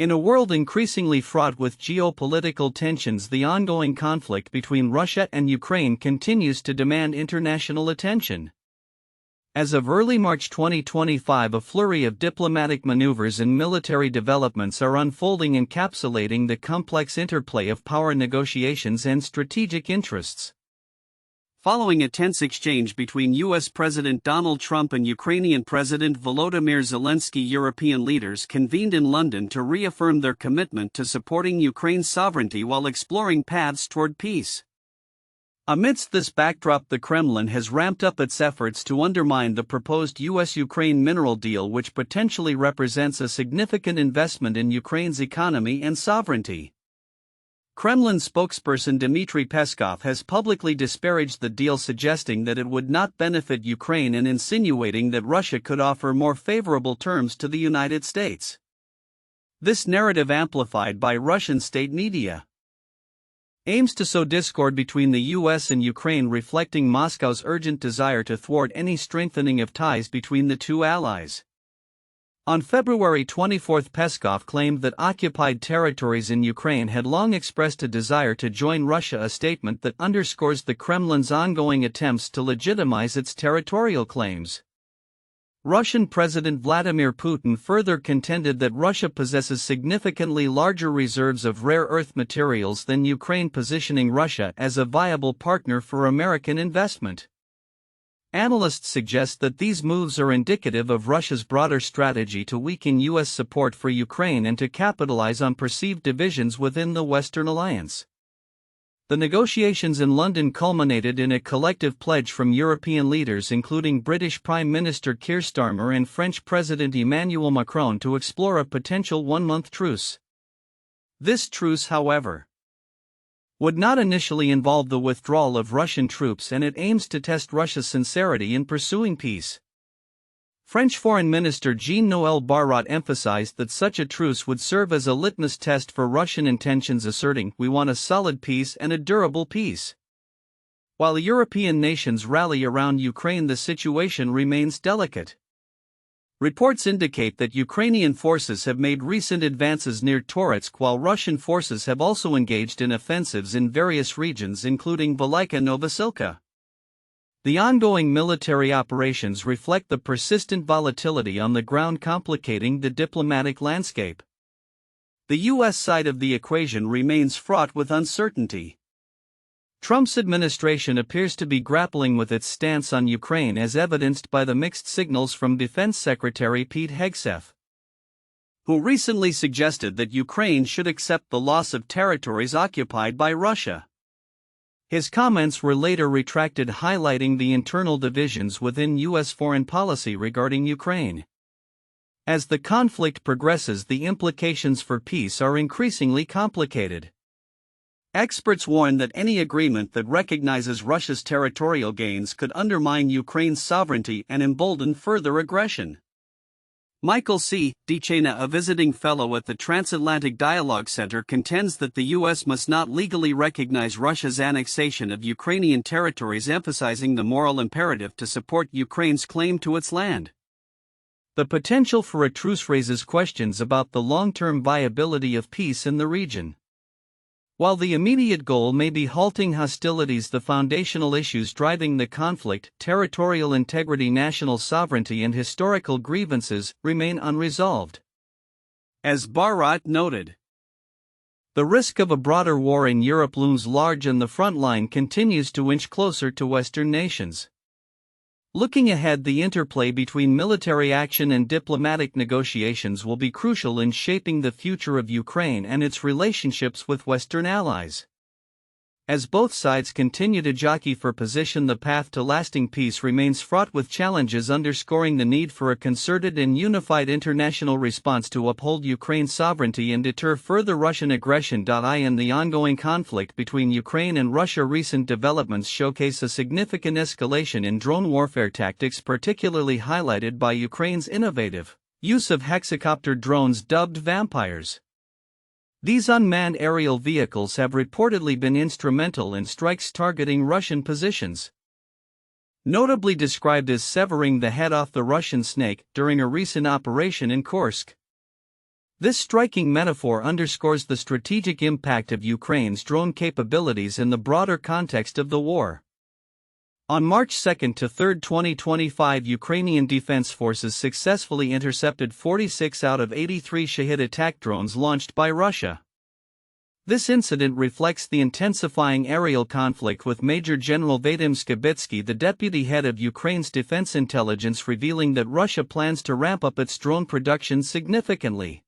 In a world increasingly fraught with geopolitical tensions, the ongoing conflict between Russia and Ukraine continues to demand international attention. As of early March 2025, a flurry of diplomatic maneuvers and military developments are unfolding, encapsulating the complex interplay of power negotiations and strategic interests. Following a tense exchange between U.S. President Donald Trump and Ukrainian President Volodymyr Zelenskyy, European leaders convened in London to reaffirm their commitment to supporting Ukraine's sovereignty while exploring paths toward peace. Amidst this backdrop, the Kremlin has ramped up its efforts to undermine the proposed U.S. Ukraine mineral deal, which potentially represents a significant investment in Ukraine's economy and sovereignty. Kremlin spokesperson Dmitry Peskov has publicly disparaged the deal, suggesting that it would not benefit Ukraine and insinuating that Russia could offer more favorable terms to the United States. This narrative, amplified by Russian state media, aims to sow discord between the U.S. and Ukraine, reflecting Moscow's urgent desire to thwart any strengthening of ties between the two allies. On February 24, Peskov claimed that occupied territories in Ukraine had long expressed a desire to join Russia, a statement that underscores the Kremlin's ongoing attempts to legitimize its territorial claims. Russian President Vladimir Putin further contended that Russia possesses significantly larger reserves of rare earth materials than Ukraine, positioning Russia as a viable partner for American investment. Analysts suggest that these moves are indicative of Russia's broader strategy to weaken U.S. support for Ukraine and to capitalize on perceived divisions within the Western alliance. The negotiations in London culminated in a collective pledge from European leaders, including British Prime Minister Keir Starmer and French President Emmanuel Macron, to explore a potential one-month truce. This truce, however, would not initially involve the withdrawal of Russian troops, and it aims to test Russia's sincerity in pursuing peace. French Foreign Minister Jean-Noël Barrot emphasized that such a truce would serve as a litmus test for Russian intentions, asserting, "We want a solid peace and a durable peace." While European nations rally around Ukraine, the situation remains delicate. Reports indicate that Ukrainian forces have made recent advances near Toretsk, while Russian forces have also engaged in offensives in various regions, including Velika Novosilka. The ongoing military operations reflect the persistent volatility on the ground, complicating the diplomatic landscape. The U.S. side of the equation remains fraught with uncertainty. Trump's administration appears to be grappling with its stance on Ukraine, as evidenced by the mixed signals from Defense Secretary Pete Hegseth, who recently suggested that Ukraine should accept the loss of territories occupied by Russia. His comments were later retracted, highlighting the internal divisions within U.S. foreign policy regarding Ukraine. As the conflict progresses, the implications for peace are increasingly complicated. Experts warn that any agreement that recognizes Russia's territorial gains could undermine Ukraine's sovereignty and embolden further aggression. Michael C. DeChena, a visiting fellow at the Transatlantic Dialogue Center, contends that the U.S. must not legally recognize Russia's annexation of Ukrainian territories, emphasizing the moral imperative to support Ukraine's claim to its land. The potential for a truce raises questions about the long-term viability of peace in the region. While the immediate goal may be halting hostilities, the foundational issues driving the conflict, territorial integrity, national sovereignty, and historical grievances, remain unresolved. As Barrot noted, the risk of a broader war in Europe looms large, and the front line continues to inch closer to Western nations. Looking ahead, the interplay between military action and diplomatic negotiations will be crucial in shaping the future of Ukraine and its relationships with Western allies. As both sides continue to jockey for position, the path to lasting peace remains fraught with challenges, underscoring the need for a concerted and unified international response to uphold Ukraine's sovereignty and deter further Russian aggression. In the ongoing conflict between Ukraine and Russia, recent developments showcase a significant escalation in drone warfare tactics, particularly highlighted by Ukraine's innovative use of hexacopter drones dubbed vampires. These unmanned aerial vehicles have reportedly been instrumental in strikes targeting Russian positions, notably described as severing the head off the Russian snake during a recent operation in Kursk. This striking metaphor underscores the strategic impact of Ukraine's drone capabilities in the broader context of the war. On March 2 to 3, 2025, Ukrainian defense forces successfully intercepted 46 out of 83 Shahid attack drones launched by Russia. This incident reflects the intensifying aerial conflict, with Major General Vadim Skibitsky, the deputy head of Ukraine's defense intelligence, revealing that Russia plans to ramp up its drone production significantly.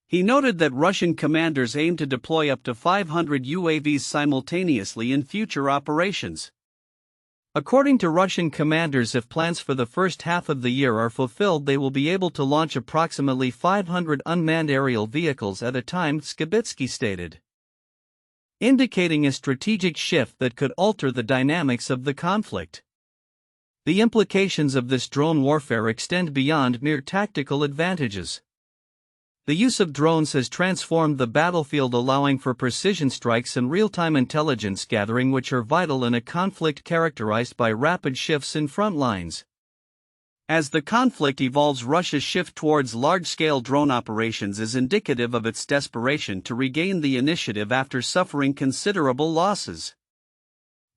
He noted that Russian commanders aim to deploy up to 500 UAVs simultaneously in future operations. According to Russian commanders, if plans for the first half of the year are fulfilled, they will be able to launch approximately 500 unmanned aerial vehicles at a time, Skibitsky stated, indicating a strategic shift that could alter the dynamics of the conflict. The implications of this drone warfare extend beyond mere tactical advantages. The use of drones has transformed the battlefield, allowing for precision strikes and real-time intelligence gathering, which are vital in a conflict characterized by rapid shifts in front lines. As the conflict evolves, Russia's shift towards large-scale drone operations is indicative of its desperation to regain the initiative after suffering considerable losses.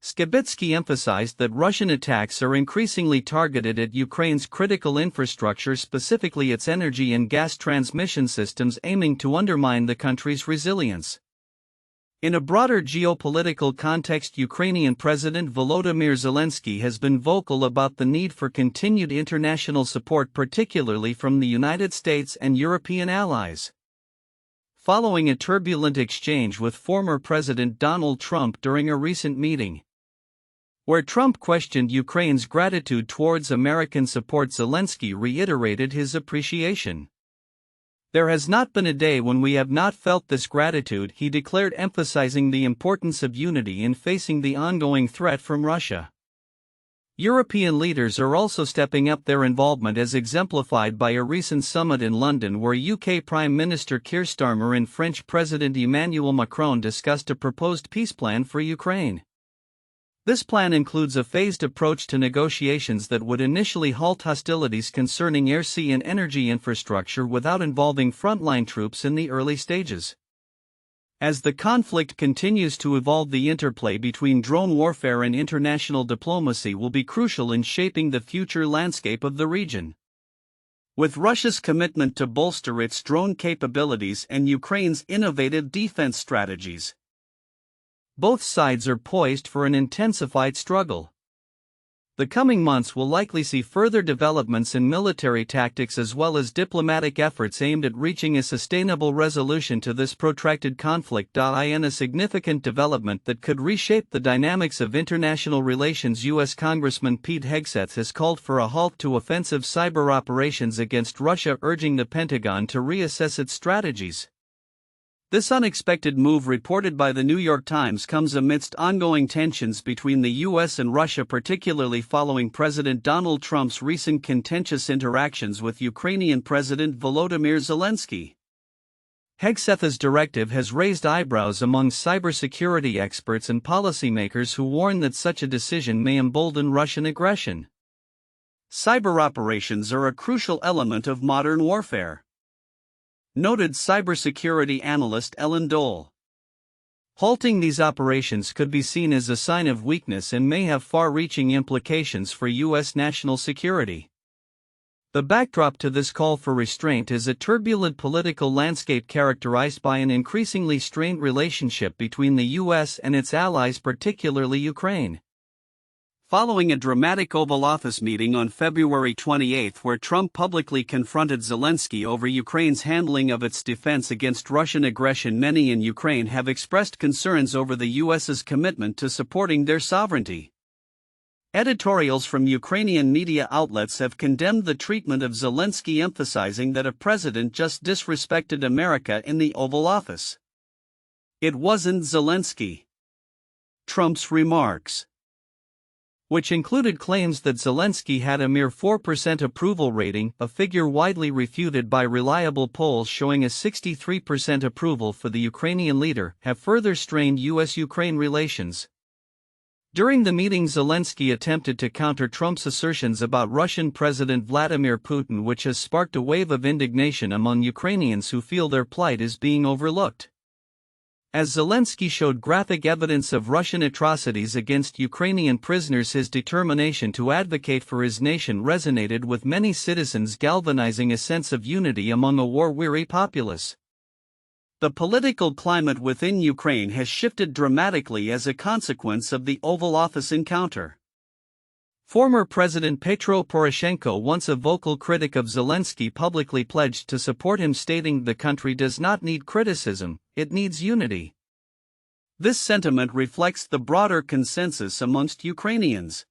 Skibitsky emphasized that Russian attacks are increasingly targeted at Ukraine's critical infrastructure, specifically its energy and gas transmission systems, aiming to undermine the country's resilience. In a broader geopolitical context, Ukrainian President Volodymyr Zelenskyy has been vocal about the need for continued international support, particularly from the United States and European allies. Following a turbulent exchange with former President Donald Trump during a recent meeting, where Trump questioned Ukraine's gratitude towards American support, Zelenskyy reiterated his appreciation. "There has not been a day when we have not felt this gratitude," he declared, emphasizing the importance of unity in facing the ongoing threat from Russia. European leaders are also stepping up their involvement, as exemplified by a recent summit in London where UK Prime Minister Keir Starmer and French President Emmanuel Macron discussed a proposed peace plan for Ukraine. This plan includes a phased approach to negotiations that would initially halt hostilities concerning air, sea, and energy infrastructure without involving frontline troops in the early stages. As the conflict continues to evolve, the interplay between drone warfare and international diplomacy will be crucial in shaping the future landscape of the region. With Russia's commitment to bolster its drone capabilities and Ukraine's innovative defense strategies, both sides are poised for an intensified struggle. The coming months will likely see further developments in military tactics as well as diplomatic efforts aimed at reaching a sustainable resolution to this protracted conflict. In a significant development that could reshape the dynamics of international relations, U.S. Congressman Pete Hegseth has called for a halt to offensive cyber operations against Russia, urging the Pentagon to reassess its strategies. This unexpected move, reported by the New York Times, comes amidst ongoing tensions between the U.S. and Russia, particularly following President Donald Trump's recent contentious interactions with Ukrainian President Volodymyr Zelenskyy. Hegseth's directive has raised eyebrows among cybersecurity experts and policymakers, who warn that such a decision may embolden Russian aggression. Cyber operations are a crucial element of modern warfare, noted cybersecurity analyst Ellen Dole. Halting these operations could be seen as a sign of weakness and may have far-reaching implications for U.S. national security. The backdrop to this call for restraint is a turbulent political landscape characterized by an increasingly strained relationship between the U.S. and its allies, particularly Ukraine. Following a dramatic Oval Office meeting on February 28 where Trump publicly confronted Zelenskyy over Ukraine's handling of its defense against Russian aggression, many in Ukraine have expressed concerns over the U.S.'s commitment to supporting their sovereignty. Editorials from Ukrainian media outlets have condemned the treatment of Zelenskyy, emphasizing that a president just disrespected America in the Oval Office. It wasn't Zelenskyy. Trump's remarks, which included claims that Zelenskyy had a mere 4% approval rating, a figure widely refuted by reliable polls showing a 63% approval for the Ukrainian leader, have further strained U.S.-Ukraine relations. During the meeting, Zelenskyy attempted to counter Trump's assertions about Russian President Vladimir Putin, which has sparked a wave of indignation among Ukrainians who feel their plight is being overlooked. As Zelenskyy showed graphic evidence of Russian atrocities against Ukrainian prisoners, his determination to advocate for his nation resonated with many citizens, galvanizing a sense of unity among a war-weary populace. The political climate within Ukraine has shifted dramatically as a consequence of the Oval Office encounter. Former President Petro Poroshenko, once a vocal critic of Zelenskyy, publicly pledged to support him, stating the country does not need criticism, it needs unity. This sentiment reflects the broader consensus amongst Ukrainians,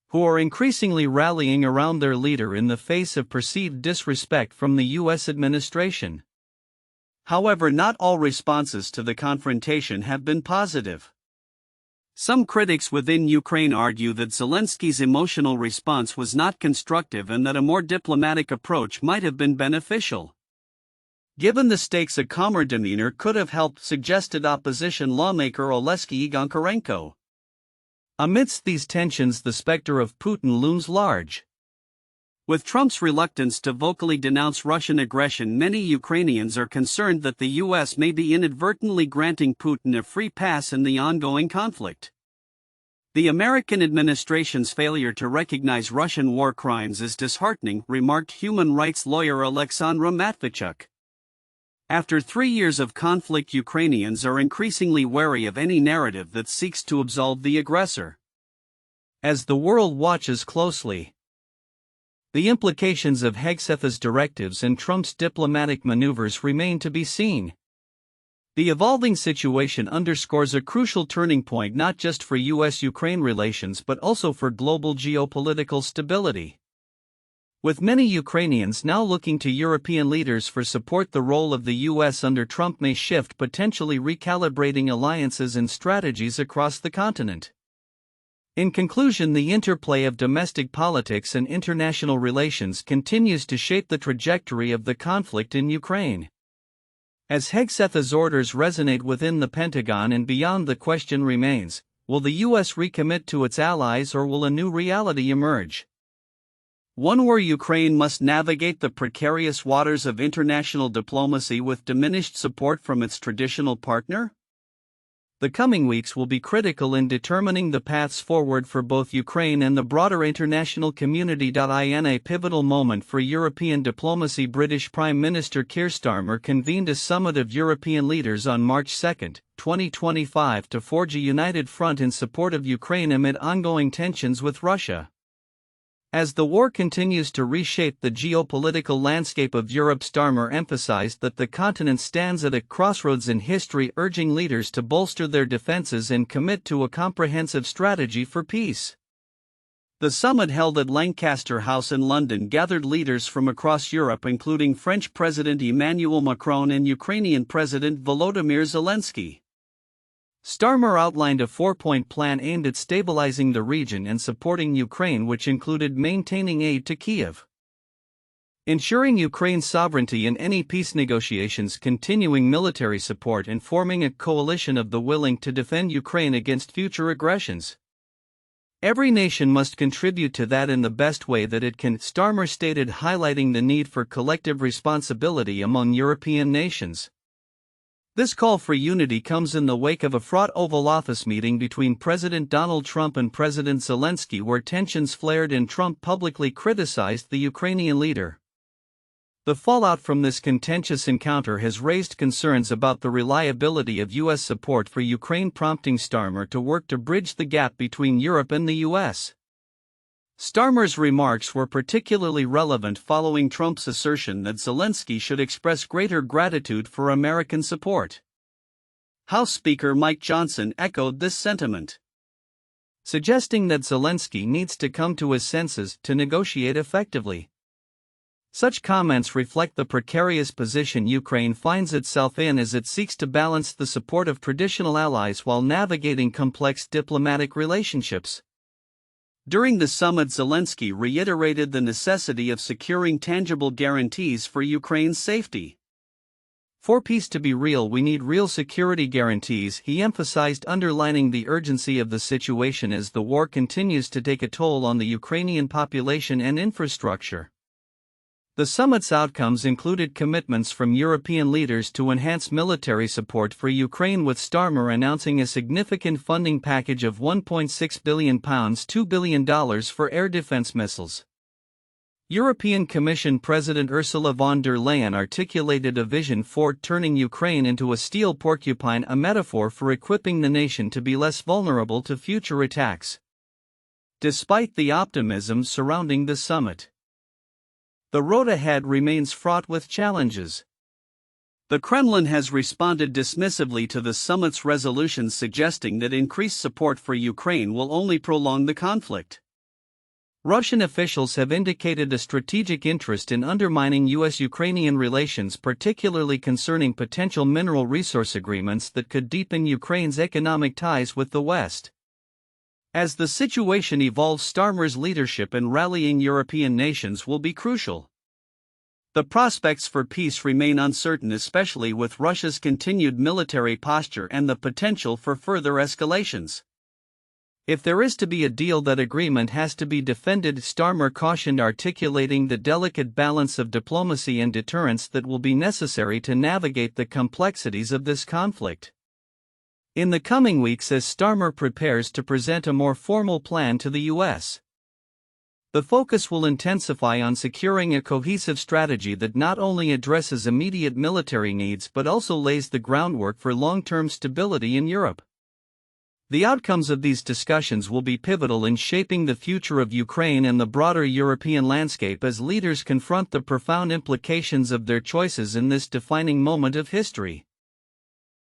who are increasingly rallying around their leader in the face of perceived disrespect from the U.S. administration. However, not all responses to the confrontation have been positive. Some critics within Ukraine argue that Zelensky's emotional response was not constructive and that a more diplomatic approach might have been beneficial. Given the stakes, a calmer demeanor could have helped, suggested opposition lawmaker Oleksiy Goncharenko. Amidst these tensions, the specter of Putin looms large. With Trump's reluctance to vocally denounce Russian aggression, many Ukrainians are concerned that the U.S. may be inadvertently granting Putin a free pass in the ongoing conflict. The American administration's failure to recognize Russian war crimes is disheartening, remarked human rights lawyer Alexandra Matvichuk. After 3 years of conflict, Ukrainians are increasingly wary of any narrative that seeks to absolve the aggressor. As the world watches closely, the implications of Hegseth's directives and Trump's diplomatic maneuvers remain to be seen. The evolving situation underscores a crucial turning point not just for U.S.-Ukraine relations but also for global geopolitical stability. With many Ukrainians now looking to European leaders for support, the role of the U.S. under Trump may shift, potentially recalibrating alliances and strategies across the continent. In conclusion, the interplay of domestic politics and international relations continues to shape the trajectory of the conflict in Ukraine. As Hegseth's orders resonate within the Pentagon and beyond, the question remains, will the U.S. recommit to its allies, or will a new reality emerge? One where Ukraine must navigate the precarious waters of international diplomacy with diminished support from its traditional partner? The coming weeks will be critical in determining the paths forward for both Ukraine and the broader international community. In a pivotal moment for European diplomacy, British Prime Minister Keir Starmer convened a summit of European leaders on March 2, 2025, to forge a united front in support of Ukraine amid ongoing tensions with Russia. As the war continues to reshape the geopolitical landscape of Europe, Starmer emphasized that the continent stands at a crossroads in history, urging leaders to bolster their defenses and commit to a comprehensive strategy for peace. The summit, held at Lancaster House in London, gathered leaders from across Europe, including French President Emmanuel Macron and Ukrainian President Volodymyr Zelenskyy. Starmer outlined a 4-point plan aimed at stabilizing the region and supporting Ukraine, which included maintaining aid to Kyiv, ensuring Ukraine's sovereignty in any peace negotiations, continuing military support, and forming a coalition of the willing to defend Ukraine against future aggressions. Every nation must contribute to that in the best way that it can, Starmer stated, highlighting the need for collective responsibility among European nations. This call for unity comes in the wake of a fraught Oval Office meeting between President Donald Trump and President Zelenskyy, where tensions flared and Trump publicly criticized the Ukrainian leader. The fallout from this contentious encounter has raised concerns about the reliability of U.S. support for Ukraine, prompting Starmer to work to bridge the gap between Europe and the U.S. Starmer's remarks were particularly relevant following Trump's assertion that Zelenskyy should express greater gratitude for American support. House Speaker Mike Johnson echoed this sentiment, suggesting that Zelenskyy needs to come to his senses to negotiate effectively. Such comments reflect the precarious position Ukraine finds itself in as it seeks to balance the support of traditional allies while navigating complex diplomatic relationships. During the summit, Zelenskyy reiterated the necessity of securing tangible guarantees for Ukraine's safety. For peace to be real, we need real security guarantees, he emphasized, underlining the urgency of the situation as the war continues to take a toll on the Ukrainian population and infrastructure. The summit's outcomes included commitments from European leaders to enhance military support for Ukraine, with Starmer announcing a significant funding package of £1.6 billion, $2 billion for air defense missiles. European Commission President Ursula von der Leyen articulated a vision for turning Ukraine into a steel porcupine, a metaphor for equipping the nation to be less vulnerable to future attacks. Despite the optimism surrounding the summit, the road ahead remains fraught with challenges. The Kremlin has responded dismissively to the summit's resolutions, suggesting that increased support for Ukraine will only prolong the conflict. Russian officials have indicated a strategic interest in undermining U.S. Ukrainian relations, particularly concerning potential mineral resource agreements that could deepen Ukraine's economic ties with the West. As the situation evolves, Starmer's leadership in rallying European nations will be crucial. The prospects for peace remain uncertain, especially with Russia's continued military posture and the potential for further escalations. If there is to be a deal, that agreement has to be defended, Starmer cautioned, articulating the delicate balance of diplomacy and deterrence that will be necessary to navigate the complexities of this conflict. In the coming weeks, as Starmer prepares to present a more formal plan to the U.S., the focus will intensify on securing a cohesive strategy that not only addresses immediate military needs but also lays the groundwork for long-term stability in Europe. The outcomes of these discussions will be pivotal in shaping the future of Ukraine and the broader European landscape as leaders confront the profound implications of their choices in this defining moment of history.